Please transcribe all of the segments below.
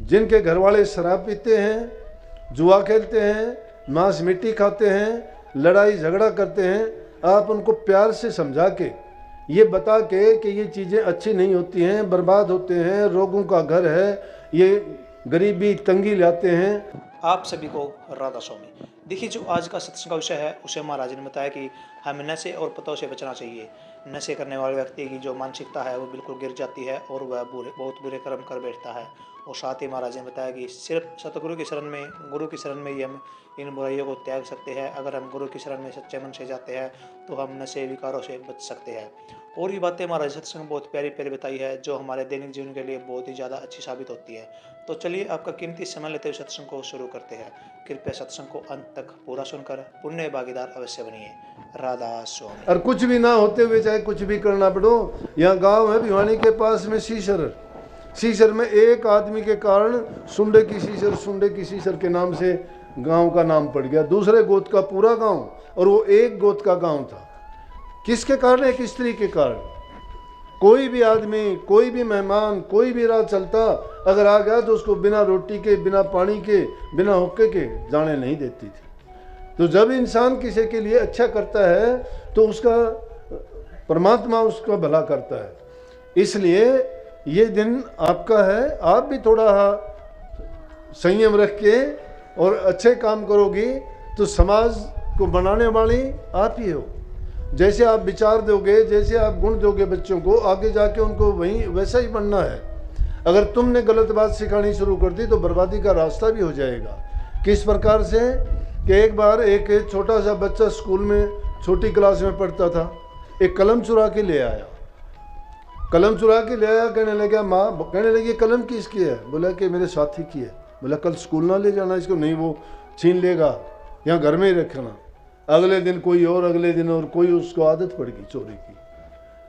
जिनके घर वाले शराब पीते हैं, जुआ खेलते हैं, मांस मिट्टी खाते हैं, लड़ाई झगड़ा करते हैं, आप उनको प्यार से समझा के, ये बता के कि ये चीज़ें अच्छी नहीं होती हैं, बर्बाद होते हैं, रोगों का घर है, ये गरीबी तंगी लाते हैं। आप सभी को राधा स्वामी। देखिए, जो आज का सत्संग का विषय है उसे महाराज ने बताया कि हमें नशे और पतों से बचना चाहिए। नशे करने वाले व्यक्ति की जो मानसिकता है वो बिल्कुल गिर जाती है और वह बहुत बुरे कर्म कर बैठता है। और साथ ही महाराज ने बताया कि सिर्फ सतगुरु की शरण में, गुरु की शरण में ही हम इन बुराइयों को त्याग सकते हैं। अगर हम गुरु की शरण में सच्चे मन से जाते हैं तो हम नशे विकारों से बच सकते हैं। और ये बातें महाराज सत्संग बहुत प्यारी प्यारी बताई है जो हमारे दैनिक जीवन के लिए बहुत ही ज़्यादा अच्छी साबित होती है। तो चलिए आपका कीमती समय लेते हुए सत्संग को शुरू करते हैं। कृपया सत्संग को अंत तक पूरा सुनकर पुण्य भागीदार अवश्य बनिए। राधा स्वामी। और कुछ भी ना होते हुए चाहे कुछ भी करना पड़ो, यहाँ गांव है भिवानी के पास में शीशर में एक आदमी के कारण सुंडे की शीशर के नाम से गांव का नाम पड़ गया। दूसरे गोत का पूरा गांव, और वो एक गोत का गांव था। किसके कारण? एक स्त्री के कारण। कोई भी आदमी, कोई भी मेहमान, कोई भी राह चलता अगर आ गया तो उसको बिना रोटी के, बिना पानी के, बिना हुक्के के जाने नहीं देती थी। तो जब इंसान किसी के लिए अच्छा करता है तो उसका परमात्मा उसका भला करता है। इसलिए ये दिन आपका है। आप भी थोड़ा संयम रख के और अच्छे काम करोगी तो समाज को बनाने वाली आप ही हो। जैसे आप विचार दोगे, जैसे आप गुण दोगे बच्चों को, आगे जाके उनको वैसा ही बनना है। अगर तुमने गलत बात सिखानी शुरू कर दी तो बर्बादी का रास्ता भी हो जाएगा। किस प्रकार से कि एक बार एक छोटा सा बच्चा स्कूल में छोटी क्लास में पढ़ता था, एक कलम चुरा के ले आया। कहने लगा, माँ कहने लगी कलम किसकी है? बोला कि मेरे साथी की है। बोला कल स्कूल ना ले जाना इसको। नहीं, वो छीन लेगा, यहाँ घर में ही रखना। अगले दिन कोई और, अगले दिन और कोई, उसको आदत पड़ गई चोरी की।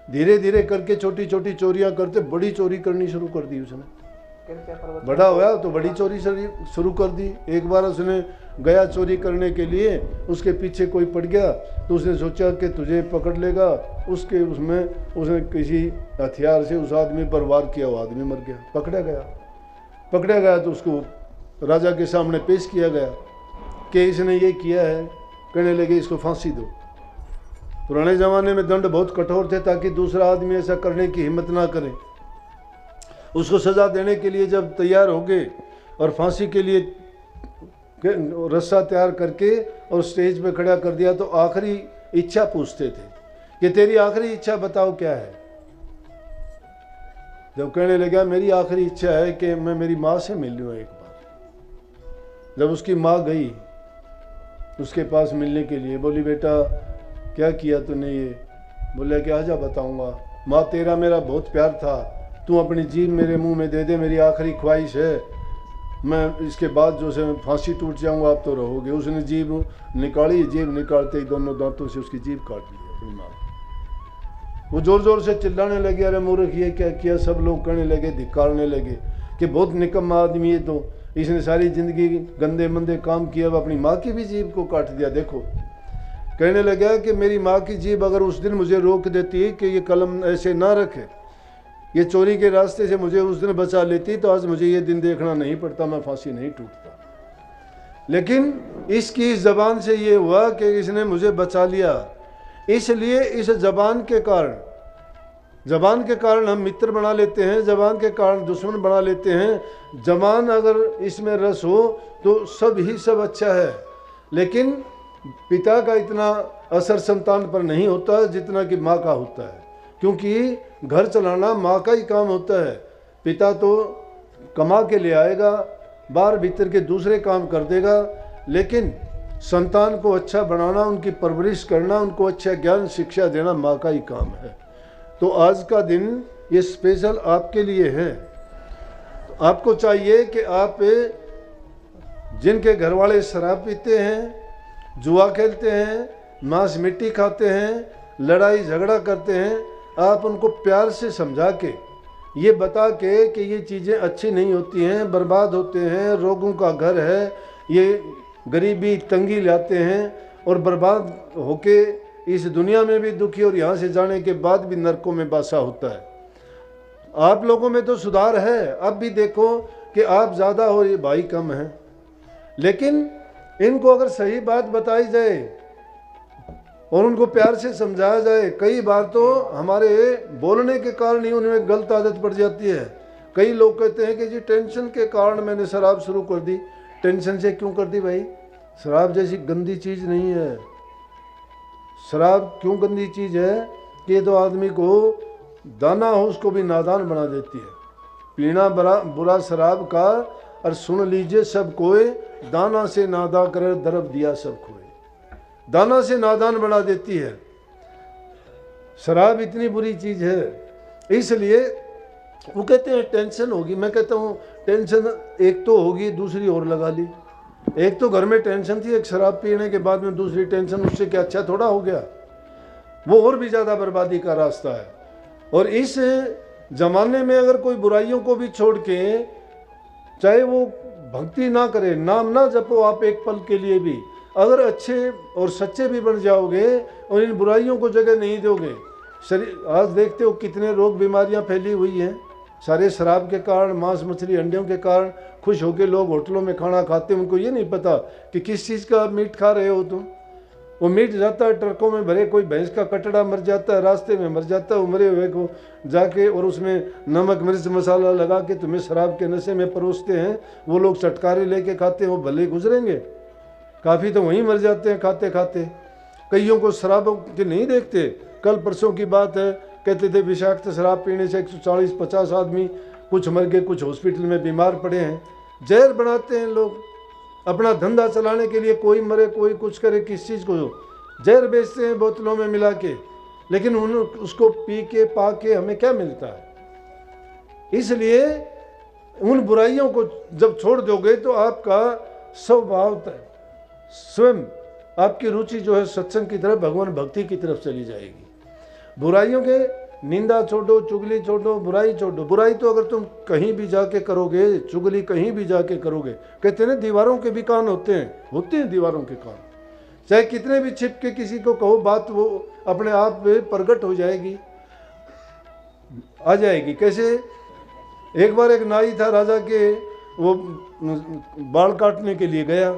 धीरे धीरे करके छोटी छोटी चोरियां करते बड़ी चोरी करनी शुरू कर दी उसने। बड़ा हुआ तो बड़ी चोरी शुरू कर दी। एक बार उसने गया चोरी करने के लिए, उसके पीछे कोई पड़ गया तो उसने सोचा कि तुझे पकड़ लेगा। उसने किसी हथियार से उस आदमी पर वार किया, वो आदमी मर गया। पकड़ा गया तो उसको राजा के सामने पेश किया गया कि इसने ये किया है। कहने लगे इसको फांसी दो। पुराने ज़माने में दंड बहुत कठोर थे ताकि दूसरा आदमी ऐसा करने की हिम्मत ना करे। उसको सज़ा देने के लिए जब तैयार हो गए और फांसी के लिए रस्सा तैयार करके और स्टेज पे खड़ा कर दिया तो आखिरी इच्छा पूछते थे कि तेरी आखिरी इच्छा बताओ क्या है। जब कहने लगा मेरी आखिरी इच्छा है कि मैं मेरी माँ से मिल लूँ एक बार। जब उसकी माँ गई उसके पास मिलने के लिए, बोली बेटा क्या किया तूने ये? बोला कि आजा बताऊंगा। माँ तेरा मेरा बहुत प्यार था, तू अपनी जीभ मेरे मुंह में दे दे, मेरी आखिरी ख्वाहिश है। मैं इसके बाद जो से फांसी टूट जाऊंगा, आप तो रहोगे। उसने जीभ निकाली, जीभ निकालते ही दोनों दांतों से उसकी जीभ काट ली अपनी माँ। वो जोर जोर से चिल्लाने लगे, अरे मूर्ख ये क्या किया? सब लोग कहने लगे, धिक्कारने लगे कि बहुत निकम्मा आदमी है, तो इसने सारी जिंदगी गंदे मंदे काम किया, अपनी माँ की भी जीभ को काट दिया। देखो, कहने लगा कि मेरी माँ की जीभ अगर उस दिन मुझे रोक देती कि ये कलम ऐसे ना रखे, ये चोरी के रास्ते से मुझे उस दिन बचा लेती, तो आज मुझे ये दिन देखना नहीं पड़ता, मैं फांसी नहीं टूटता। लेकिन इसकी इस जबान से ये हुआ कि इसने मुझे बचा लिया। इसलिए इस जबान के कारण हम मित्र बना लेते हैं, जबान के कारण दुश्मन बना लेते हैं। जबान अगर इसमें रस हो तो सब अच्छा है, लेकिन पिता का इतना असर संतान पर नहीं होता जितना कि माँ का होता है, क्योंकि घर चलाना माँ का ही काम होता है। पिता तो कमा के ले आएगा, बाहर भीतर के दूसरे काम कर देगा, लेकिन संतान को अच्छा बनाना, उनकी परवरिश करना, उनको अच्छा ज्ञान शिक्षा देना माँ का ही काम है। तो आज का दिन ये स्पेशल आपके लिए है। तो आपको चाहिए कि आप जिनके घर वाले शराब पीते हैं, जुआ खेलते हैं, मांस मिट्टी खाते हैं, लड़ाई झगड़ा करते हैं, आप उनको प्यार से समझा के, ये बता के कि ये चीज़ें अच्छी नहीं होती हैं, बर्बाद होते हैं, रोगों का घर है, ये गरीबी तंगी लाते हैं और बर्बाद होके इस दुनिया में भी दुखी और यहाँ से जाने के बाद भी नरकों में बासा होता है। आप लोगों में तो सुधार है। अब भी देखो कि आप ज़्यादा हो ये भाई कम हैं। लेकिन इनको अगर सही बात बताई जाए और उनको प्यार से समझाया जाए, कई बार तो हमारे बोलने के कारण ही उनमें गलत आदत पड़ जाती है। कई लोग कहते हैं कि जी टेंशन के कारण मैंने शराब शुरू कर दी। टेंशन से क्यों कर दी भाई? शराब जैसी गंदी चीज़ नहीं है। शराब क्यों गंदी चीज़ है कि ये तो आदमी को दाना हो उसको भी नादान बना देती है। पीना बुरा शराब का, और सुन लीजिए सब कोई, दाना से नादा कर दरब दिया सब खोए। दाना से नादान बना देती है। शराब इतनी बुरी चीज़ है। इसलिए वो कहते हैं टेंशन होगी। मैं कहता हूँ टेंशन एक तो होगी, दूसरी और लगा ली। एक तो घर में टेंशन थी, एक शराब पीने के बाद में दूसरी टेंशन, उससे क्या अच्छा थोड़ा हो गया? वो और भी ज़्यादा बर्बादी का रास्ता है। और इस जमाने में अगर कोई बुराइयों को भी छोड़ के, चाहे वो भक्ति ना करे, नाम ना जपो आप एक पल के लिए भी, अगर अच्छे और सच्चे भी बन जाओगे और इन बुराइयों को जगह नहीं दोगे, शरीर आज देखते हो कितने रोग बीमारियां फैली हुई हैं, सारे शराब के कारण, मांस मछली अंडों के कारण। खुश होकर लोग होटलों में खाना खाते हैं, उनको ये नहीं पता कि किस चीज़ का मीट खा रहे हो तुम। वो मीट जाता है ट्रकों में भरे, कोई भैंस का कटड़ा मर जाता है, रास्ते में मर जाता है, मरे हुए को जाके और उसमें नमक मिर्च मसाला लगा के तुम्हें शराब के नशे में परोसते हैं। वो लोग चटकारे लेके खाते हैं, वो भले गुजरेंगे, काफ़ी तो वहीं मर जाते हैं खाते खाते। कईयों को शराबों के नहीं देखते। कल परसों की बात है, कहते थे विषाक्त शराब पीने से 140-50 आदमी कुछ मर गए, कुछ हॉस्पिटल में बीमार पड़े हैं। जहर बनाते हैं लोग अपना धंधा चलाने के लिए, कोई मरे कोई कुछ करे, किस चीज़ को जहर बेचते हैं बोतलों में मिला के। लेकिन उसको पी के पा के हमें क्या मिलता है? इसलिए उन बुराइयों को जब छोड़ दोगे तो आपका स्वभाव स्वयं आपकी रुचि जो है सत्संग की तरफ, भगवान भक्ति की तरफ चली जाएगी। बुराइयों के निंदा छोड़ो, चुगली छोड़ो, बुराई छोड़ो। बुराई तो अगर तुम कहीं भी जाके करोगे, चुगली कहीं भी जाके करोगे, कहते हैं ना दीवारों के भी कान होते हैं दीवारों के कान। चाहे कितने भी छिप के किसी को कहो बात, वो अपने आप में प्रकट हो जाएगी, आ जाएगी। कैसे? एक बार एक नाई था राजा के, वो बाल काटने के लिए गया।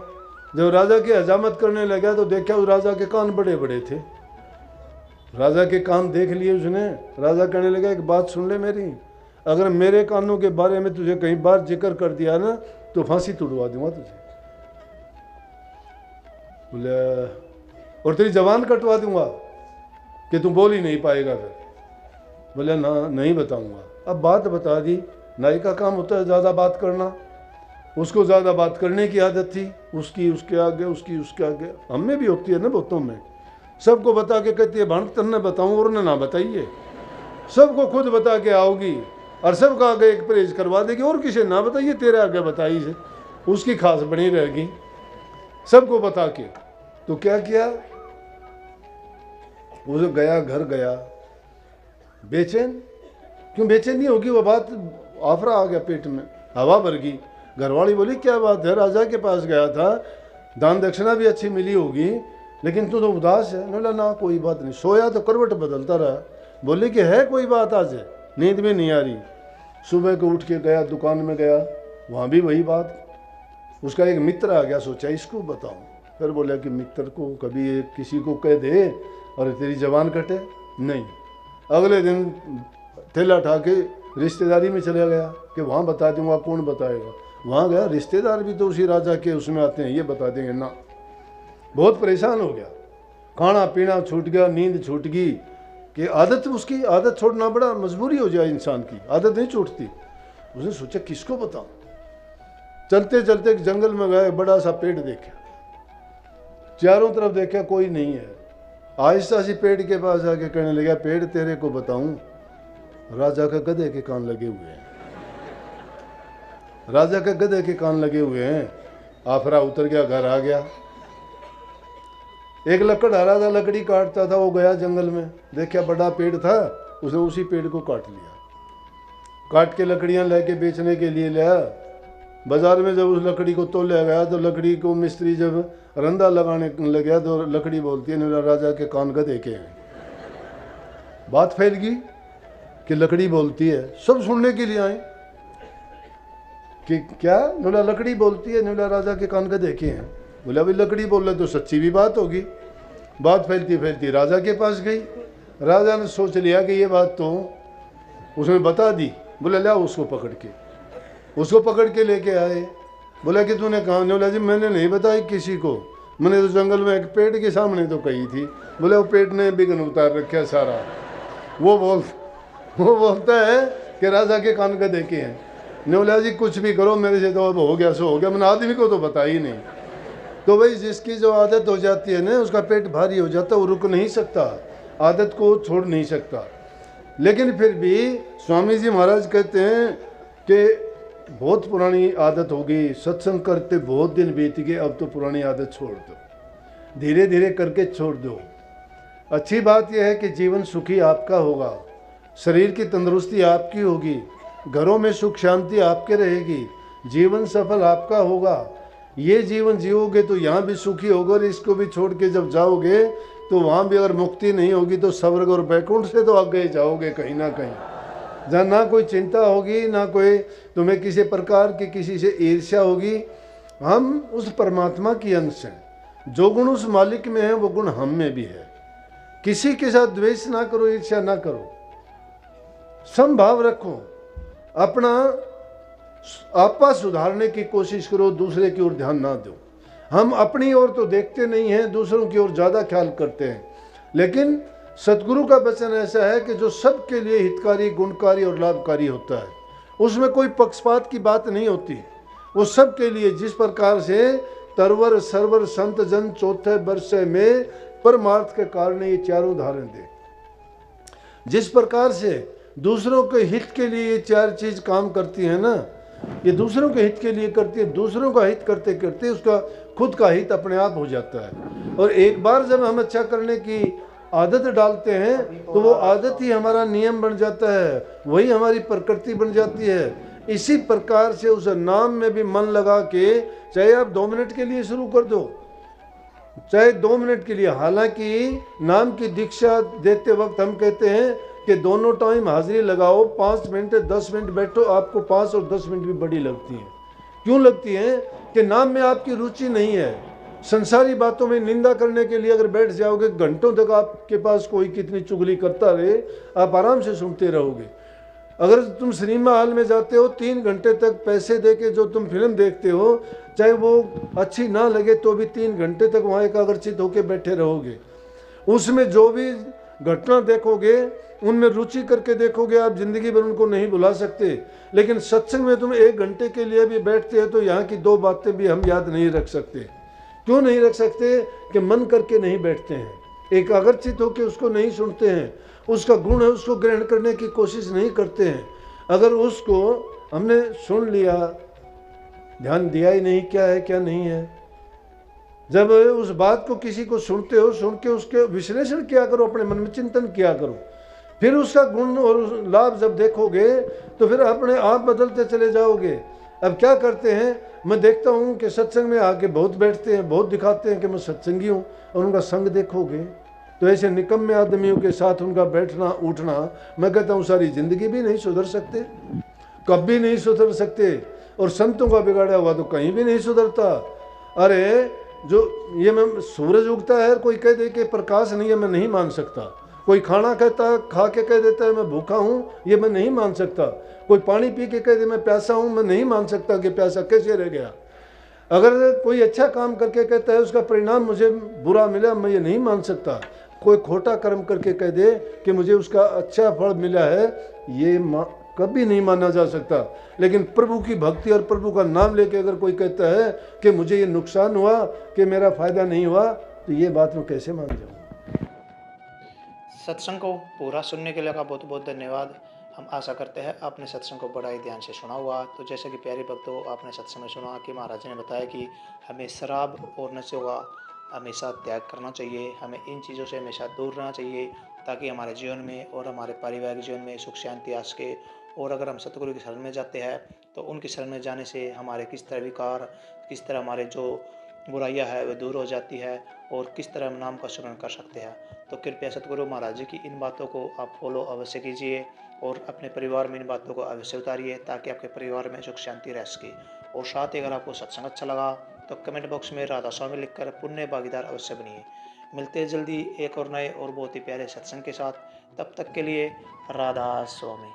जब राजा की हजामत करने लगा तो देखा उस राजा के कान बड़े बड़े थे। राजा के कान देख लिए उसने। राजा कहने लगा एक बात सुन ले मेरी, अगर मेरे कानों के बारे में तुझे कहीं बार जिक्र कर दिया ना तो फांसी तुड़वा दूंगा तुझे। बोले और तेरी जबान कटवा दूंगा कि तू बोल ही नहीं पाएगा। फिर बोले ना, नहीं बताऊंगा। अब बात बता दी। नाई का काम होता है ज़्यादा बात करना। उसको ज़्यादा बात करने की आदत थी, उसकी उसके आगे, उसकी उसके आगे। हम में भी होती है ना बहुतों में। सबको बता के कहती है भाण तन्ने बताऊँ और ना बताइए। सबको खुद बता के आओगी और सबका आगे एक परहेज करवा देगी और किसी ना बताइए, तेरे आगे बताई से उसकी खास बनी रहेगी सबको बता के। तो क्या किया, वो जो गया घर गया बेचैन। क्यों बेचैन नहीं होगी? वो बात आफरा आ गया पेट में, हवा भर गई। घरवाली बोली क्या बात है, राजा के पास गया था, दान दक्षिणा भी अच्छी मिली होगी, लेकिन तू तो उदास है। बोला ना कोई बात नहीं। सोया तो करवट बदलता रहा। बोले कि है कोई बात, आज नींद में नहीं आ रही। सुबह को उठ के गया, दुकान में गया, वहाँ भी वही बात। उसका एक मित्र आ गया, सोचा इसको बताऊँ। फिर बोला कि मित्र को कभी किसी को कह दे और तेरी जबान कटे नहीं। अगले दिन थैला उठा के रिश्तेदारी में चला गया कि वहाँ बता दूंगा, कौन बताएगा। वहाँ गया, रिश्तेदार भी तो उसी राजा के उसमें आते हैं, ये बता देंगे ना। बहुत परेशान हो गया, खाना पीना छूट गया, नींद छूट गई कि आदत, उसकी आदत छोड़ना बड़ा मजबूरी हो जाए इंसान की, आदत नहीं छूटती। उसने सोचा किसको बताऊं। चलते चलते जंगल में गए, बड़ा सा पेड़ देखा, चारों तरफ देखा कोई नहीं है। आहिस्ता सी पेड़ के पास आके कहने लगा पेड़ तेरे को बताऊं, राजा का गधे के कान लगे हुए हैं। राजा के गधे के कान लगे हुए हैं। आफरा उतर गया, घर आ गया। एक लकड़हारा था, लकड़ी काटता था, वो गया जंगल में, देखा बड़ा पेड़ था, उसने उसी पेड़ को काट लिया। काट के लकड़ियां लेके बेचने के लिए लाया। बाजार में जब उस लकड़ी को तोला गया तो लकड़ी को मिस्त्री जब रंदा लगाने लगा तो लकड़ी बोलती है राजा के कान गधे के हैं। बात फैल गई कि लकड़ी बोलती है, सब सुनने के लिए आए कि क्या? बोला लकड़ी बोलती है। बोला राजा के कान का देखे हैं। बोला भाई लकड़ी बोल रहे तो सच्ची भी बात होगी। बात फैलती फैलती राजा के पास गई। राजा ने सोच लिया कि ये बात तो उसने बता दी। बोला लाओ उसको पकड़ के। उसको पकड़ के लेके आए। बोला कि तूने कहा? बोला जी मैंने नहीं बताई किसी को, मैंने तो जंगल में एक पेड़ के सामने तो कही थी। बोले वो पेड़ ने बिघन उतार रखा सारा। वो बोलता है कि राजा के कान का देखे हैं। ने बोला जी कुछ भी करो, मेरे से तो अब हो गया सो हो गया, मैंने आदमी को तो बता ही नहीं। तो भाई जिसकी जो आदत हो जाती है ना, उसका पेट भारी हो जाता है, वो रुक नहीं सकता, आदत को छोड़ नहीं सकता। लेकिन फिर भी स्वामी जी महाराज कहते हैं कि बहुत पुरानी आदत हो गई, सत्संग करते बहुत दिन बीत गए, अब तो पुरानी आदत छोड़ दो, धीरे धीरे करके छोड़ दो। अच्छी बात यह है कि जीवन सुखी आपका होगा, शरीर की तंदुरुस्ती आपकी होगी, घरों में सुख शांति आपके रहेगी, जीवन सफल आपका होगा। ये जीवन जियोगे तो यहाँ भी सुखी होगा, और इसको भी छोड़ के जब जाओगे तो वहाँ भी अगर मुक्ति नहीं होगी तो स्वर्ग और बैकुंठ से तो आगे जाओगे कहीं ना कहीं, जहाँ ना कोई चिंता होगी, ना कोई तुम्हें किसी प्रकार की किसी से ईर्ष्या होगी। हम उस परमात्मा की अंश हैं, जो गुण उस मालिक में है वो गुण हम में भी है। किसी के साथ द्वेष ना करो, ईर्ष्या ना करो, समभाव रखो, अपना आपा सुधारने की कोशिश करो, दूसरे की ओर ध्यान ना दो। हम अपनी ओर तो देखते नहीं हैं, दूसरों की ओर ज़्यादा ख्याल करते हैं। लेकिन सतगुरु का वचन ऐसा है कि जो सबके लिए हितकारी, गुणकारी और लाभकारी होता है, उसमें कोई पक्षपात की बात नहीं होती। वो सबके लिए जिस प्रकार से तरवर सरवर संत जन चौथे वर्ष में परमार्थ के कारण ये चारों उदाहरण दे, जिस प्रकार से दूसरों के हित के लिए ये चार चीज काम करती है ना, ये दूसरों के हित के लिए करती है। दूसरों का हित करते करते उसका खुद का हित अपने आप हो जाता है। और एक बार जब हम अच्छा करने की आदत डालते हैं तो वो आदत ही हमारा नियम बन जाता है, वही हमारी प्रकृति बन जाती है। इसी प्रकार से उस नाम में भी मन लगा के, चाहे आप 2 मिनट के लिए शुरू कर दो, चाहे 2 मिनट के लिए। हालांकि नाम की दीक्षा देते वक्त हम कहते हैं कि दोनों टाइम हाजिरी लगाओ, 5 मिनट 10 मिनट बैठो, आपको 5 और 10 मिनट भी बड़ी लगती है। क्यों लगती है? कि नाम में आपकी रुचि नहीं है। संसारी बातों में निंदा करने के लिए अगर बैठ जाओगे, घंटों तक आपके पास कोई कितनी चुगली करता रहे, आप आराम से सुनते रहोगे। अगर तुम सिनेमा हॉल में जाते हो, 3 घंटे तक पैसे दे के जो तुम फिल्म देखते हो, चाहे वो अच्छी ना लगे तो भी 3 घंटे तक वहाँ एकाग्रचित होकर बैठे रहोगे। उसमें जो भी घटना देखोगे, उनमें रुचि करके देखोगे, आप जिंदगी भर उनको नहीं भुला सकते। लेकिन सत्संग में तुम 1 घंटे के लिए भी बैठते हो तो यहाँ की 2 बातें भी हम याद नहीं रख सकते। क्यों नहीं रख सकते? कि मन करके नहीं बैठते हैं, एकाग्रचित होकर उसको नहीं सुनते हैं, उसका गुण है उसको ग्रहण करने की कोशिश नहीं करते हैं। अगर उसको हमने सुन लिया, ध्यान दिया ही नहीं क्या है क्या नहीं है। जब उस बात को किसी को सुनते हो, सुन के उसके विश्लेषण किया करो, अपने मन में चिंतन किया करो, फिर उसका गुण और लाभ जब देखोगे तो फिर अपने आप बदलते चले जाओगे। अब क्या करते हैं, मैं देखता हूँ कि सत्संग में आके बहुत बैठते हैं, बहुत दिखाते हैं कि मैं सत्संगी हूँ, और उनका संग देखोगे तो ऐसे निकम्मे आदमियों के साथ उनका बैठना उठना, मैं कहता हूँ सारी जिंदगी भी नहीं सुधर सकते, कभी नहीं सुधर सकते। और संतों का बिगाड़ा हुआ तो कहीं भी नहीं सुधरता। अरे जो ये मैं सूरज उगता है, कोई कह दे कि प्रकाश नहीं है, मैं नहीं मान सकता। कोई खाना कहता खा के कह देता है मैं भूखा हूँ, ये मैं नहीं मान सकता। कोई पानी पी के कह दे मैं प्यासा हूँ, मैं नहीं मान सकता कि प्यासा कैसे रह गया। अगर कोई अच्छा काम करके कहता है उसका परिणाम मुझे बुरा मिला, मैं ये नहीं मान सकता। कोई खोटा कर्म करके कह दे कि मुझे उसका अच्छा फल मिला है, ये कभी नहीं माना जा सकता। लेकिन प्रभु की भक्ति और प्रभु का नाम लेके अगर कोई कहता है कि मुझे ये नुकसान हुआ, कि मेरा फायदा नहीं हुआ, तो ये बात मैं कैसे मान जाऊँ। सत्संग को पूरा सुनने के लिए का बहुत बहुत धन्यवाद। हम आशा करते हैं आपने सत्संग को बड़ा ही ध्यान से सुना हुआ। तो जैसे कि प्यारे भक्तों, आपने सत्संग में सुना कि महाराज ने बताया कि हमें शराब और नशे का हमेशा त्याग करना चाहिए, हमें इन चीज़ों से हमेशा दूर रहना चाहिए, ताकि हमारे जीवन में और हमारे पारिवारिक जीवन में सुख शांति आ सके। और अगर हम सतगुरु की शरण में जाते हैं तो उनकी शरण में जाने से हमारे किस तरह विकार, किस तरह हमारे जो बुराइयां है वह दूर हो जाती है, और किस तरह हम नाम का स्मरण कर सकते हैं। तो कृपया सतगुरु महाराज जी की इन बातों को आप फॉलो अवश्य कीजिए। और अपने परिवार में इन बातों को अवश्य उतारिए ताकि आपके परिवार में सुख शांति रह सके। और साथ ही अगर आपको सत्संग अच्छा लगा तो कमेंट बॉक्स में राधा स्वामी लिखकर पुण्य भागीदार अवश्य बनिए। मिलते हैं जल्दी एक और नए और बहुत ही प्यारे सत्संग के साथ। तब तक के लिए राधा स्वामी।